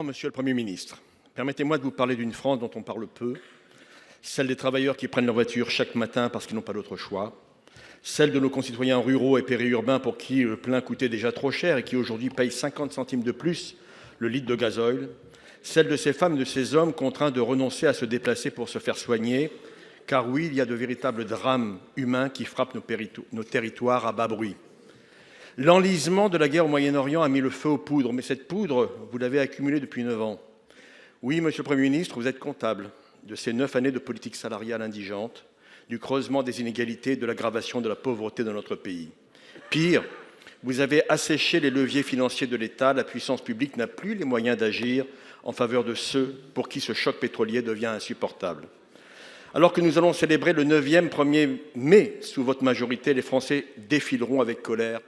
Monsieur le Premier ministre, permettez-moi de vous parler d'une France dont on parle peu, celle des travailleurs qui prennent leur voiture chaque matin parce qu'ils n'ont pas d'autre choix, celle de nos concitoyens ruraux et périurbains pour qui le plein coûtait déjà trop cher et qui aujourd'hui payent 50 centimes de plus le litre de gasoil, celle de ces femmes et de ces hommes contraints de renoncer à se déplacer pour se faire soigner, car oui, il y a de véritables drames humains qui frappent nos territoires à bas bruit. L'enlisement de la guerre au Moyen-Orient a mis le feu aux poudres, mais cette poudre, vous l'avez accumulée depuis 9 ans. Oui, Monsieur le Premier ministre, vous êtes comptable de ces 9 années de politique salariale indigente, du creusement des inégalités, de l'aggravation de la pauvreté dans notre pays. Pire, vous avez asséché les leviers financiers de l'État, la puissance publique n'a plus les moyens d'agir en faveur de ceux pour qui ce choc pétrolier devient insupportable. Alors que nous allons célébrer le 9e 1er mai sous votre majorité, les Français défileront avec colère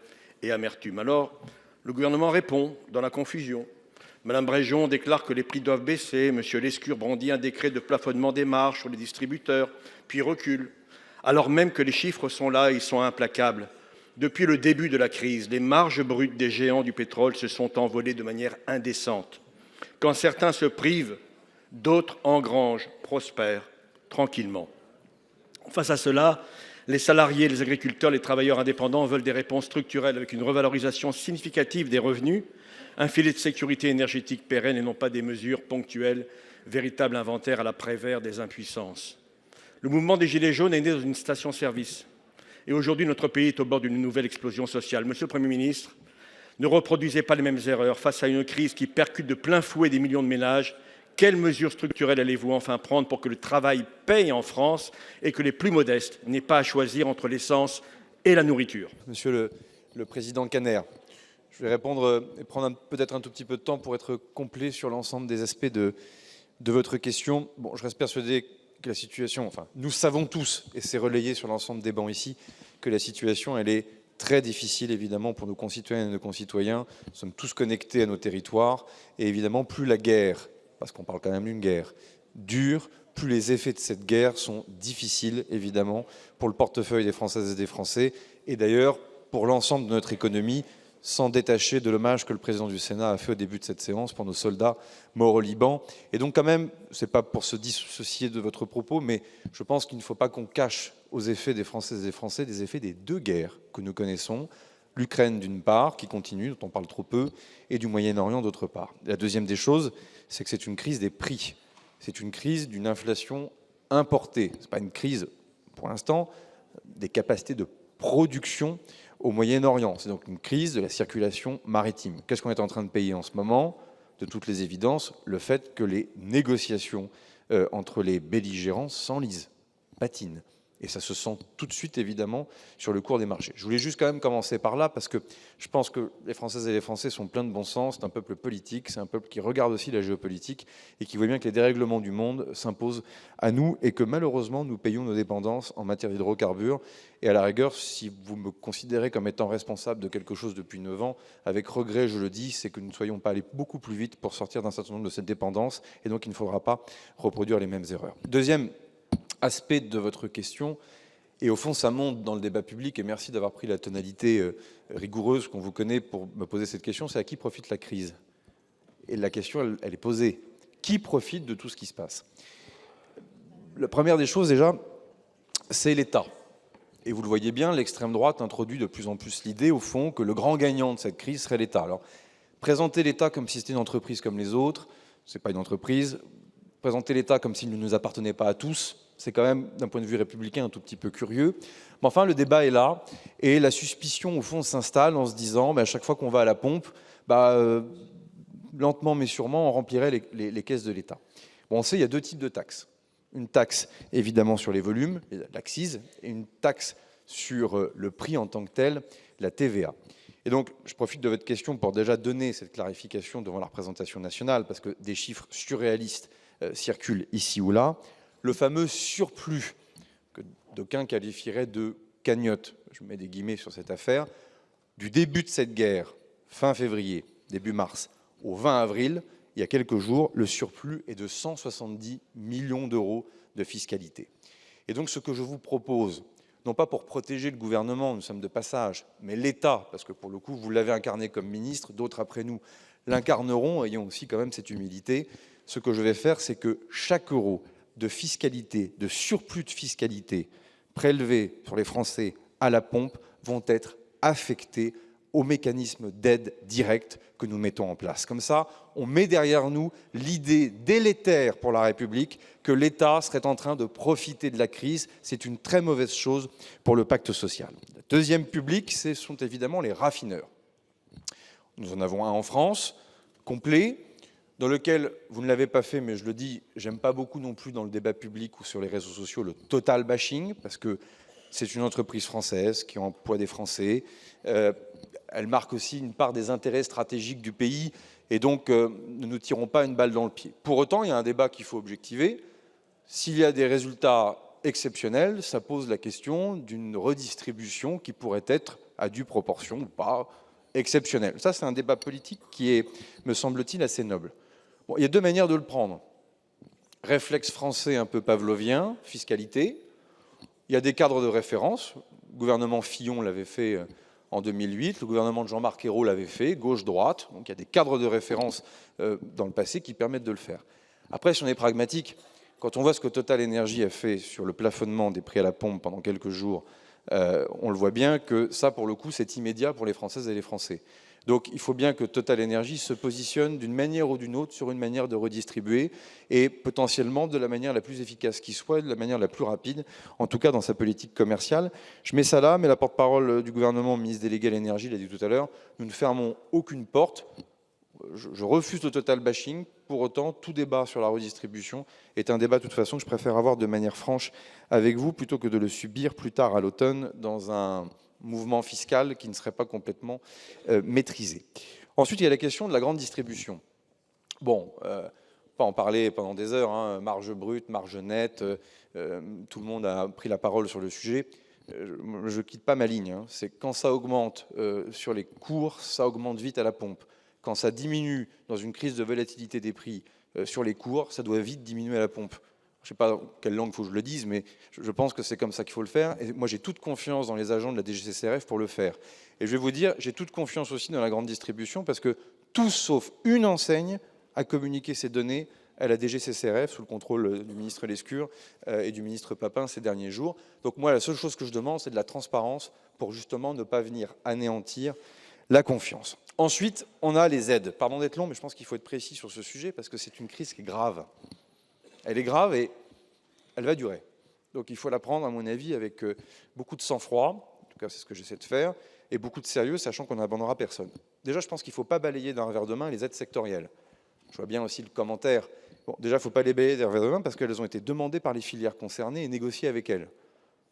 et amertume. Alors, le gouvernement répond dans la confusion. Madame Bréjon déclare que les prix doivent baisser. Monsieur Lescure brandit un décret de plafonnement des marges sur les distributeurs, puis recule. Alors même que les chiffres sont là, ils sont implacables. Depuis le début de la crise, les marges brutes des géants du pétrole se sont envolées de manière indécente. Quand certains se privent, d'autres engrangent, prospèrent tranquillement. Face à cela, les salariés, les agriculteurs, les travailleurs indépendants veulent des réponses structurelles avec une revalorisation significative des revenus, un filet de sécurité énergétique pérenne et non pas des mesures ponctuelles, véritable inventaire à la Prévert des impuissances. Le mouvement des Gilets jaunes est né dans une station-service. Et aujourd'hui, notre pays est au bord d'une nouvelle explosion sociale. Monsieur le Premier ministre, ne reproduisez pas les mêmes erreurs face à une crise qui percute de plein fouet des millions de ménages. Quelles mesures structurelles allez-vous enfin prendre pour que le travail paye en France et que les plus modestes n'aient pas à choisir entre l'essence et la nourriture? Monsieur le Président Kanner, je vais répondre et prendre peut-être un tout petit peu de temps pour être complet sur l'ensemble des aspects de votre question. Bon, je reste persuadé que la situation, enfin, nous savons tous, et c'est relayé sur l'ensemble des bancs ici, que la situation, elle est très difficile, évidemment, pour nos concitoyennes et nos concitoyens. Nous sommes tous connectés à nos territoires, et évidemment, plus la guerre, parce qu'on parle quand même d'une guerre, dure, plus les effets de cette guerre sont difficiles, évidemment, pour le portefeuille des Françaises et des Français, et d'ailleurs, pour l'ensemble de notre économie, sans détacher de l'hommage que le président du Sénat a fait au début de cette séance pour nos soldats morts au Liban. Et donc quand même, ce n'est pas pour se dissocier de votre propos, mais je pense qu'il ne faut pas qu'on cache aux effets des Françaises et des Français des effets des deux guerres que nous connaissons, l'Ukraine d'une part, qui continue, dont on parle trop peu, et du Moyen-Orient d'autre part. La deuxième des choses, c'est que c'est une crise des prix. C'est une crise d'une inflation importée. Ce n'est pas une crise, pour l'instant, des capacités de production au Moyen-Orient. C'est donc une crise de la circulation maritime. Qu'est-ce qu'on est en train de payer en ce moment? De toutes les évidences, le fait que les négociations entre les belligérants s'enlisent, patinent. Et ça se sent tout de suite, évidemment, sur le cours des marchés. Je voulais juste quand même commencer par là, parce que je pense que les Françaises et les Français sont pleins de bon sens. C'est un peuple politique, c'est un peuple qui regarde aussi la géopolitique et qui voit bien que les dérèglements du monde s'imposent à nous et que malheureusement, nous payons nos dépendances en matière d'hydrocarbures. Et à la rigueur, si vous me considérez comme étant responsable de quelque chose depuis 9 ans, avec regret, je le dis, c'est que nous ne soyons pas allés beaucoup plus vite pour sortir d'un certain nombre de cette dépendance. Et donc, il ne faudra pas reproduire les mêmes erreurs. Deuxième aspect de votre question, et au fond ça monte dans le débat public, et merci d'avoir pris la tonalité rigoureuse qu'on vous connaît pour me poser cette question, c'est à qui profite la crise? Et la question, elle est posée. Qui profite de tout ce qui se passe? La première des choses déjà, c'est l'État. Et vous le voyez bien, l'extrême droite introduit de plus en plus l'idée, au fond, que le grand gagnant de cette crise serait l'État. Alors, présenter l'État comme si c'était une entreprise comme les autres, c'est pas une entreprise. Présenter l'État comme s'il ne nous appartenait pas à tous, c'est quand même, d'un point de vue républicain, un tout petit peu curieux. Mais enfin, le débat est là, et la suspicion, au fond, s'installe en se disant, à chaque fois qu'on va à la pompe, lentement mais sûrement, on remplirait les caisses de l'État. Bon, on sait, il y a deux types de taxes. Une taxe, évidemment, sur les volumes, l'accise, et une taxe sur le prix en tant que tel, la TVA. Et donc, je profite de votre question pour déjà donner cette clarification devant la représentation nationale, parce que des chiffres surréalistes circulent ici ou là. Le fameux surplus que d'aucuns qualifieraient de cagnotte, je mets des guillemets sur cette affaire, du début de cette guerre, fin février, début mars, au 20 avril, il y a quelques jours, le surplus est de 170 millions d'euros de fiscalité. Et donc ce que je vous propose, non pas pour protéger le gouvernement, nous sommes de passage, mais l'État, parce que pour le coup, vous l'avez incarné comme ministre, d'autres après nous l'incarneront, ayant aussi quand même cette humilité. Ce que je vais faire, c'est que chaque euro de fiscalité, de surplus de fiscalité prélevé sur les Français à la pompe vont être affectés au mécanisme d'aide directe que nous mettons en place. Comme ça, on met derrière nous l'idée délétère pour la République que l'État serait en train de profiter de la crise. C'est une très mauvaise chose pour le pacte social. Le deuxième public, ce sont évidemment les raffineurs. Nous en avons un en France, complet, dans lequel, vous ne l'avez pas fait, mais je le dis, j'aime pas beaucoup non plus dans le débat public ou sur les réseaux sociaux le total bashing, parce que c'est une entreprise française qui emploie des Français. Elle marque aussi une part des intérêts stratégiques du pays, et donc ne nous tirons pas une balle dans le pied. Pour autant, il y a un débat qu'il faut objectiver. S'il y a des résultats exceptionnels, ça pose la question d'une redistribution qui pourrait être à due proportion ou pas exceptionnelle. Ça, c'est un débat politique qui est, me semble-t-il, assez noble. Bon, il y a deux manières de le prendre. Réflexe français un peu pavlovien, fiscalité. Il y a des cadres de référence. Le gouvernement Fillon l'avait fait en 2008, le gouvernement de Jean-Marc Ayrault l'avait fait, gauche-droite. Donc il y a des cadres de référence dans le passé qui permettent de le faire. Après, si on est pragmatique, quand on voit ce que Total Energy a fait sur le plafonnement des prix à la pompe pendant quelques jours, on le voit bien que ça, pour le coup, c'est immédiat pour les Françaises et les Français. Donc il faut bien que Total Energy se positionne d'une manière ou d'une autre sur une manière de redistribuer et potentiellement de la manière la plus efficace qui soit, de la manière la plus rapide, en tout cas dans sa politique commerciale. Je mets ça là, mais la porte-parole du gouvernement, ministre délégué à l'énergie, l'a dit tout à l'heure, nous ne fermons aucune porte. Je refuse le total bashing. Pour autant, tout débat sur la redistribution est un débat de toute façon que je préfère avoir de manière franche avec vous plutôt que de le subir plus tard à l'automne dans un mouvement fiscal qui ne serait pas complètement maîtrisé. Ensuite, il y a la question de la grande distribution. Bon, pas en parler pendant des heures, hein, marge brute, marge nette, tout le monde a pris la parole sur le sujet. Je ne quitte pas ma ligne. Hein. C'est quand ça augmente sur les cours, ça augmente vite à la pompe. Quand ça diminue dans une crise de volatilité des prix sur les cours, ça doit vite diminuer à la pompe. Je ne sais pas quelle langue il faut que je le dise, mais je pense que c'est comme ça qu'il faut le faire. Et moi, j'ai toute confiance dans les agents de la DGCCRF pour le faire. Et je vais vous dire, j'ai toute confiance aussi dans la grande distribution parce que tous sauf une enseigne a communiqué ces données à la DGCCRF sous le contrôle du ministre Lescure et du ministre Papin ces derniers jours. Donc moi, la seule chose que je demande, c'est de la transparence pour justement ne pas venir anéantir la confiance. Ensuite, on a les aides. Pardon d'être long, mais je pense qu'il faut être précis sur ce sujet parce que c'est une crise qui est grave. Elle est grave et elle va durer. Donc il faut la prendre, à mon avis, avec beaucoup de sang-froid, en tout cas c'est ce que j'essaie de faire, et beaucoup de sérieux, sachant qu'on n'abandonnera personne. Déjà, je pense qu'il ne faut pas balayer d'un revers de main les aides sectorielles. Je vois bien aussi le commentaire. Bon, déjà, il ne faut pas les balayer d'un revers de main parce qu'elles ont été demandées par les filières concernées et négociées avec elles.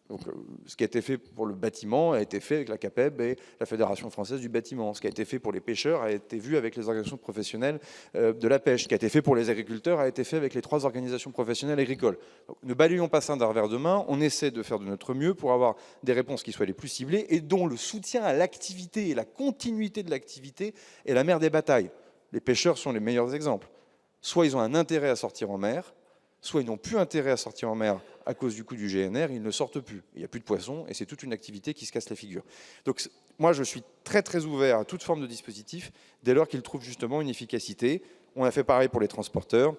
Donc, ce qui a été fait pour le bâtiment a été fait avec la CAPEB et la Fédération française du bâtiment. Ce qui a été fait pour les pêcheurs a été vu avec les organisations professionnelles de la pêche. Ce qui a été fait pour les agriculteurs a été fait avec les 3 organisations professionnelles agricoles. Donc, ne balayons pas ça d'un revers de main. On essaie de faire de notre mieux pour avoir des réponses qui soient les plus ciblées et dont le soutien à l'activité et la continuité de l'activité est la mère des batailles. Les pêcheurs sont les meilleurs exemples. Soit ils ont un intérêt à sortir en mer, soit ils n'ont plus intérêt à sortir en mer à cause du coût du GNR, ils ne sortent plus. Il n'y a plus de poissons et c'est toute une activité qui se casse la figure. Donc moi, je suis très très ouvert à toute forme de dispositif dès lors qu'ils trouvent justement une efficacité. On a fait pareil pour les transporteurs.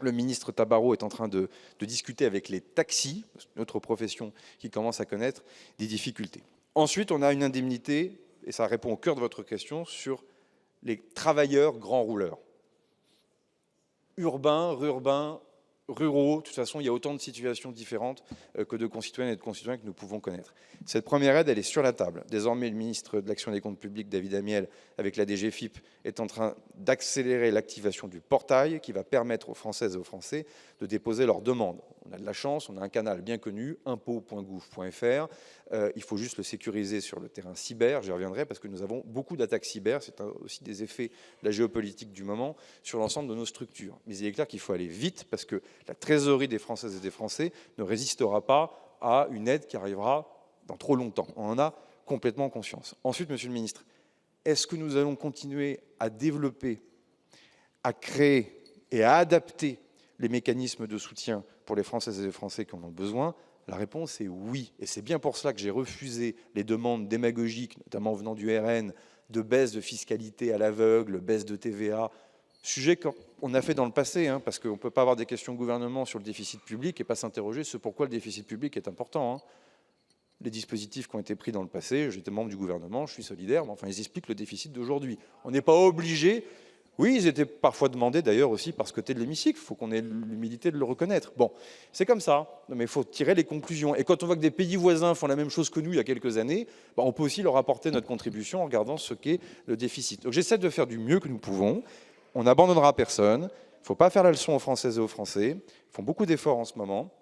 Le ministre Tabarot est en train de discuter avec les taxis, notre profession qui commence à connaître des difficultés. Ensuite, on a une indemnité, et ça répond au cœur de votre question, sur les travailleurs grands rouleurs. Urbains, ruraux, de toute façon, il y a autant de situations différentes que de concitoyennes et de concitoyens que nous pouvons connaître. Cette première aide, elle est sur la table. Désormais, le ministre de l'Action et des Comptes Publics, David Amiel, avec la DGFiP, est en train d'accélérer l'activation du portail qui va permettre aux Françaises et aux Français de déposer leurs demandes. On a de la chance, on a un canal bien connu, impôts.gouv.fr. Il faut juste le sécuriser sur le terrain cyber, j'y reviendrai, parce que nous avons beaucoup d'attaques cyber, c'est aussi des effets de la géopolitique du moment, sur l'ensemble de nos structures. Mais il est clair qu'il faut aller vite, parce que la trésorerie des Françaises et des Français ne résistera pas à une aide qui arrivera dans trop longtemps. On en a complètement conscience. Ensuite, Monsieur le Ministre, est-ce que nous allons continuer à développer, à créer et à adapter les mécanismes de soutien pour les Françaises et les Français qui en ont besoin? La réponse est oui. Et c'est bien pour cela que j'ai refusé les demandes démagogiques, notamment venant du RN, de baisse de fiscalité à l'aveugle, baisse de TVA, sujet qu'on a fait dans le passé, parce qu'on ne peut pas avoir des questions au gouvernement sur le déficit public et pas s'interroger sur pourquoi le déficit public est important. Les dispositifs qui ont été pris dans le passé, j'étais membre du gouvernement, je suis solidaire, mais enfin ils expliquent le déficit d'aujourd'hui. On n'est pas obligé. Oui, ils étaient parfois demandés d'ailleurs aussi par ce côté de l'hémicycle, il faut qu'on ait l'humilité de le reconnaître. Bon, c'est comme ça, mais il faut tirer les conclusions. Et quand on voit que des pays voisins font la même chose que nous il y a quelques années, on peut aussi leur apporter notre contribution en regardant ce qu'est le déficit. Donc j'essaie de faire du mieux que nous pouvons, on n'abandonnera personne, il ne faut pas faire la leçon aux Françaises et aux Français, ils font beaucoup d'efforts en ce moment,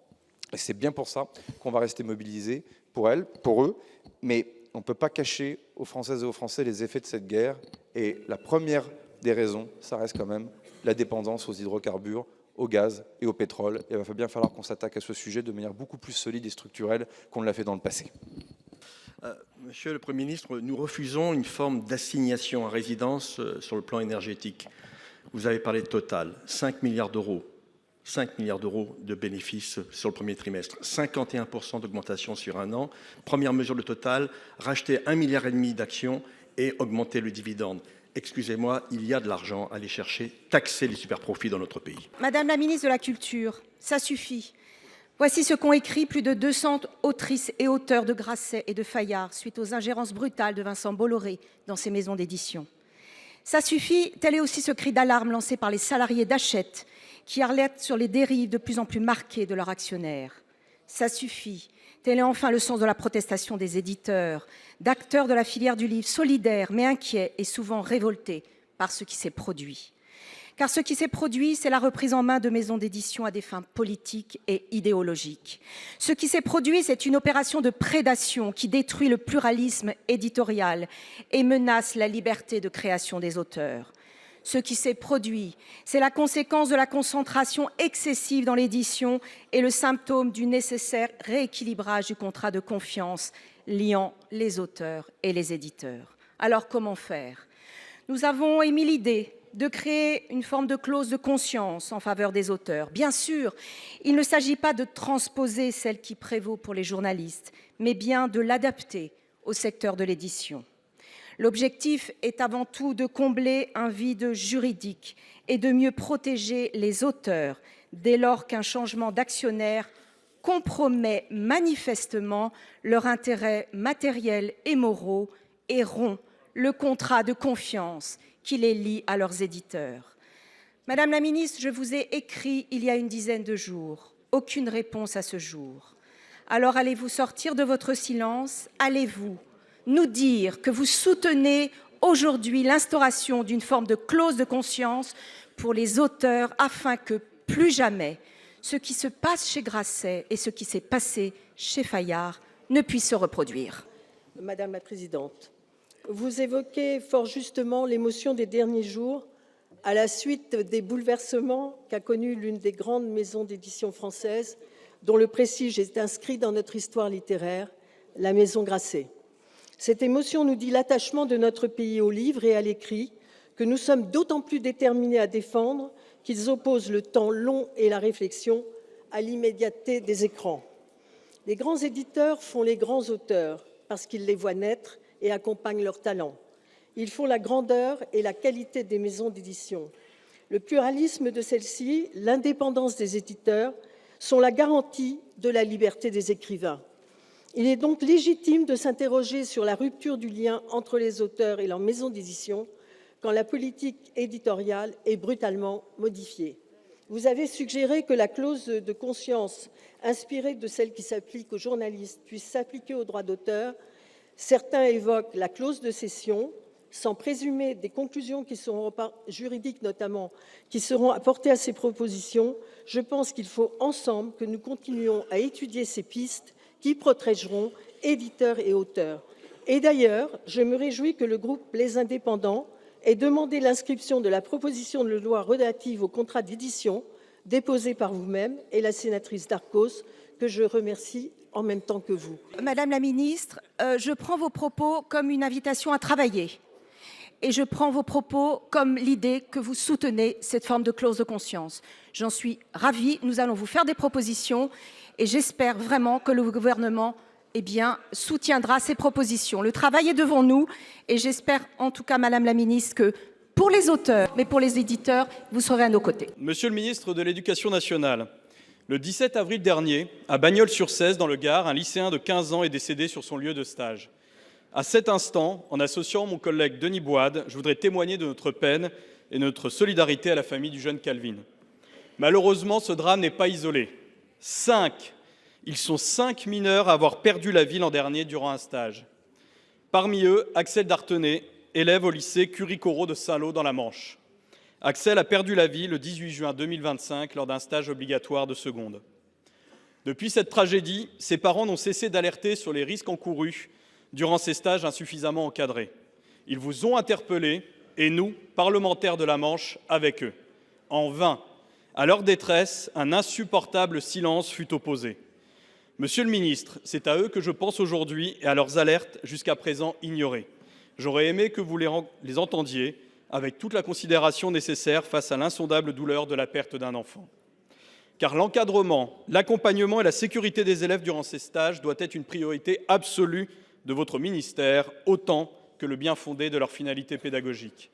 et c'est bien pour ça qu'on va rester mobilisés pour elles, pour eux, mais on ne peut pas cacher aux Françaises et aux Français les effets de cette guerre, et la première des raisons, ça reste quand même la dépendance aux hydrocarbures, au gaz et au pétrole. Et il va bien falloir qu'on s'attaque à ce sujet de manière beaucoup plus solide et structurelle qu'on l'a fait dans le passé. Monsieur le Premier ministre, nous refusons une forme d'assignation à résidence sur le plan énergétique. Vous avez parlé de Total, 5 milliards d'euros. 5 milliards d'euros de bénéfices sur le premier trimestre, 51% d'augmentation sur un an. Première mesure de Total, racheter 1,5 milliard d'actions et augmenter le dividende. Excusez-moi, il y a de l'argent à aller chercher, taxer les superprofits dans notre pays. Madame la ministre de la Culture, ça suffit. Voici ce qu'ont écrit plus de 200 autrices et auteurs de Grasset et de Fayard suite aux ingérences brutales de Vincent Bolloré dans ces maisons d'édition. Ça suffit, tel est aussi ce cri d'alarme lancé par les salariés d'Hachette qui alertent sur les dérives de plus en plus marquées de leurs actionnaires. Ça suffit, tel est enfin le sens de la protestation des éditeurs, d'acteurs de la filière du livre solidaires mais inquiets et souvent révoltés par ce qui s'est produit. Car ce qui s'est produit, c'est la reprise en main de maisons d'édition à des fins politiques et idéologiques. Ce qui s'est produit, c'est une opération de prédation qui détruit le pluralisme éditorial et menace la liberté de création des auteurs. Ce qui s'est produit, c'est la conséquence de la concentration excessive dans l'édition et le symptôme du nécessaire rééquilibrage du contrat de confiance liant les auteurs et les éditeurs. Alors comment faire ? Nous avons émis l'idée de créer une forme de clause de conscience en faveur des auteurs. Bien sûr, il ne s'agit pas de transposer celle qui prévaut pour les journalistes, mais bien de l'adapter au secteur de l'édition. L'objectif est avant tout de combler un vide juridique et de mieux protéger les auteurs dès lors qu'un changement d'actionnaire compromet manifestement leurs intérêts matériels et moraux et rompt le contrat de confiance qui les lie à leurs éditeurs. Madame la ministre, je vous ai écrit il y a une dizaine de jours. Aucune réponse à ce jour. Alors allez-vous sortir de votre silence? Allez-vous nous dire que vous soutenez aujourd'hui l'instauration d'une forme de clause de conscience pour les auteurs afin que plus jamais ce qui se passe chez Grasset et ce qui s'est passé chez Fayard ne puisse se reproduire? Madame la présidente, vous évoquez fort justement l'émotion des derniers jours à la suite des bouleversements qu'a connus l'une des grandes maisons d'édition françaises dont le prestige est inscrit dans notre histoire littéraire, la maison Grasset. Cette émotion nous dit l'attachement de notre pays au livre et à l'écrit, que nous sommes d'autant plus déterminés à défendre qu'ils opposent le temps long et la réflexion à l'immédiateté des écrans. Les grands éditeurs font les grands auteurs parce qu'ils les voient naître et accompagnent leur talent. Ils font la grandeur et la qualité des maisons d'édition. Le pluralisme de celles-ci, l'indépendance des éditeurs sont la garantie de la liberté des écrivains. Il est donc légitime de s'interroger sur la rupture du lien entre les auteurs et leurs maisons d'édition quand la politique éditoriale est brutalement modifiée. Vous avez suggéré que la clause de conscience inspirée de celle qui s'applique aux journalistes puisse s'appliquer aux droits d'auteur. Certains évoquent la clause de cession, sans présumer des conclusions juridiques notamment, qui seront apportées à ces propositions. Je pense qu'il faut ensemble que nous continuions à étudier ces pistes qui protégeront éditeurs et auteurs. Et d'ailleurs, je me réjouis que le groupe Les Indépendants ait demandé l'inscription de la proposition de loi relative au contrat d'édition déposée par vous-même et la sénatrice Darcos, que je remercie en même temps que vous. Madame la ministre, je prends vos propos comme une invitation à travailler. Et je prends vos propos comme l'idée que vous soutenez cette forme de clause de conscience. J'en suis ravie. Nous allons vous faire des propositions et j'espère vraiment que le gouvernement soutiendra ces propositions. Le travail est devant nous et j'espère en tout cas, Madame la Ministre, que pour les auteurs, mais pour les éditeurs, vous serez à nos côtés. Monsieur le ministre de l'Éducation nationale, le 17 avril dernier, à Bagnols-sur-Cèze, dans le Gard, un lycéen de 15 ans est décédé sur son lieu de stage. À cet instant, en associant mon collègue Denis Boide, je voudrais témoigner de notre peine et de notre solidarité à la famille du jeune Calvin. Malheureusement, ce drame n'est pas isolé. Ils sont 5 mineurs à avoir perdu la vie l'an dernier durant un stage. Parmi eux, Axel Dartenay, élève au lycée Curie-Corot de Saint-Lô dans la Manche. Axel a perdu la vie le 18 juin 2025 lors d'un stage obligatoire de seconde. Depuis cette tragédie, ses parents n'ont cessé d'alerter sur les risques encourus durant ces stages insuffisamment encadrés. Ils vous ont interpellé et nous, parlementaires de la Manche, avec eux. En vain. À leur détresse, un insupportable silence fut opposé. Monsieur le ministre, c'est à eux que je pense aujourd'hui et à leurs alertes jusqu'à présent ignorées. J'aurais aimé que vous les entendiez avec toute la considération nécessaire face à l'insondable douleur de la perte d'un enfant. Car l'encadrement, l'accompagnement et la sécurité des élèves durant ces stages doit être une priorité absolue de votre ministère, autant que le bien fondé de leur finalité pédagogique.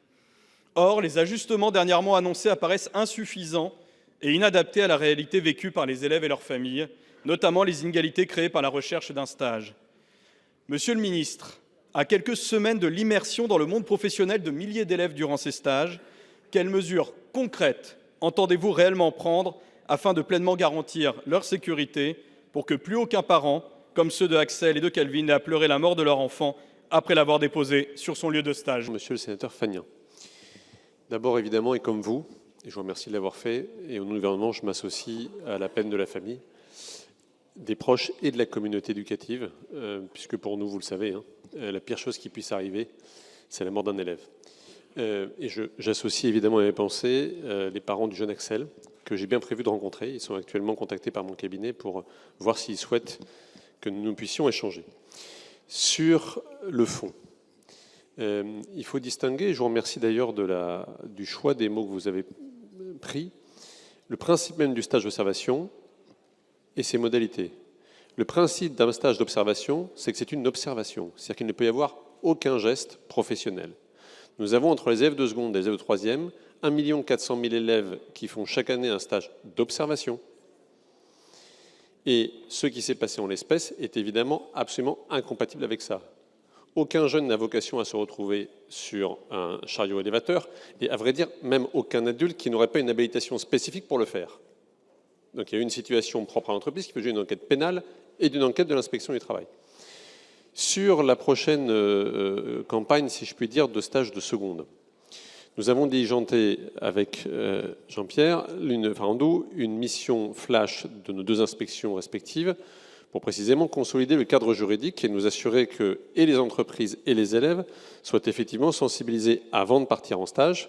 Or, les ajustements dernièrement annoncés apparaissent insuffisants et inadaptés à la réalité vécue par les élèves et leurs familles, notamment les inégalités créées par la recherche d'un stage. Monsieur le ministre, à quelques semaines de l'immersion dans le monde professionnel de milliers d'élèves durant ces stages, quelles mesures concrètes entendez-vous réellement prendre afin de pleinement garantir leur sécurité pour que plus aucun parent, comme ceux de Axel et de Calvin, n'ait à pleurer la mort de leur enfant après l'avoir déposé sur son lieu de stage? Monsieur le sénateur Fagnan, d'abord évidemment, et comme vous, et je vous remercie de l'avoir fait, et au nom du gouvernement, je m'associe à la peine de la famille, des proches et de la communauté éducative, puisque pour nous, vous le savez, la pire chose qui puisse arriver, c'est la mort d'un élève. Et j'associe évidemment à mes pensées les parents du jeune Axel, que j'ai bien prévu de rencontrer. Ils sont actuellement contactés par mon cabinet pour voir s'ils souhaitent que nous puissions échanger. Sur le fond, il faut distinguer, et je vous remercie d'ailleurs du choix des mots que vous avez pris, le principe même du stage d'observation et ses modalités. Le principe d'un stage d'observation, c'est que c'est une observation, c'est-à-dire qu'il ne peut y avoir aucun geste professionnel. Nous avons entre les élèves de seconde et les élèves de troisième 1 400 000 élèves qui font chaque année un stage d'observation. Et ce qui s'est passé en l'espèce est évidemment absolument incompatible avec ça. Aucun jeune n'a vocation à se retrouver sur un chariot élévateur, et à vrai dire, même aucun adulte qui n'aurait pas une habilitation spécifique pour le faire. Donc il y a une situation propre à l'entreprise qui peut jouer d'une enquête pénale et d'une enquête de l'inspection du travail. Sur la prochaine campagne, si je puis dire, de stage de seconde, nous avons diligenté avec Jean-Pierre Farandou une mission flash de nos 2 inspections respectives pour précisément consolider le cadre juridique et nous assurer que et les entreprises et les élèves soient effectivement sensibilisés avant de partir en stage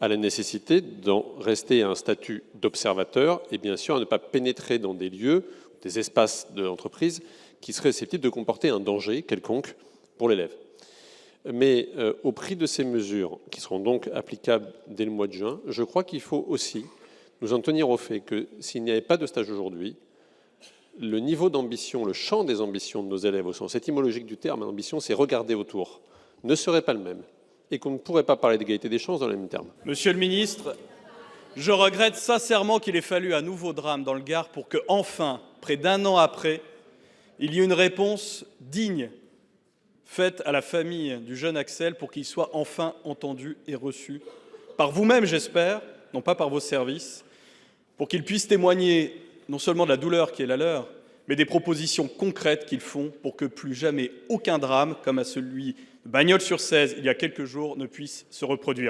à la nécessité d'en rester à un statut d'observateur et bien sûr à ne pas pénétrer dans des lieux, des espaces de l'entreprise qui seraient susceptibles de comporter un danger quelconque pour l'élève. Mais au prix de ces mesures, qui seront donc applicables dès le mois de juin, je crois qu'il faut aussi nous en tenir au fait que s'il n'y avait pas de stage aujourd'hui, le niveau d'ambition, le champ des ambitions de nos élèves, au sens étymologique du terme, l'ambition c'est regarder autour, ne serait pas le même. Et qu'on ne pourrait pas parler d'égalité des chances dans les mêmes termes. Monsieur le ministre, je regrette sincèrement qu'il ait fallu un nouveau drame dans le Gard pour que, enfin, près d'1 an après, il y ait une réponse digne faite à la famille du jeune Axel pour qu'il soit enfin entendu et reçu par vous-même, j'espère, non pas par vos services, pour qu'il puisse témoigner non seulement de la douleur qui est la leur, mais des propositions concrètes qu'ils font pour que plus jamais aucun drame, comme à celui de Bagnols-sur-Cèze il y a quelques jours, ne puisse se reproduire.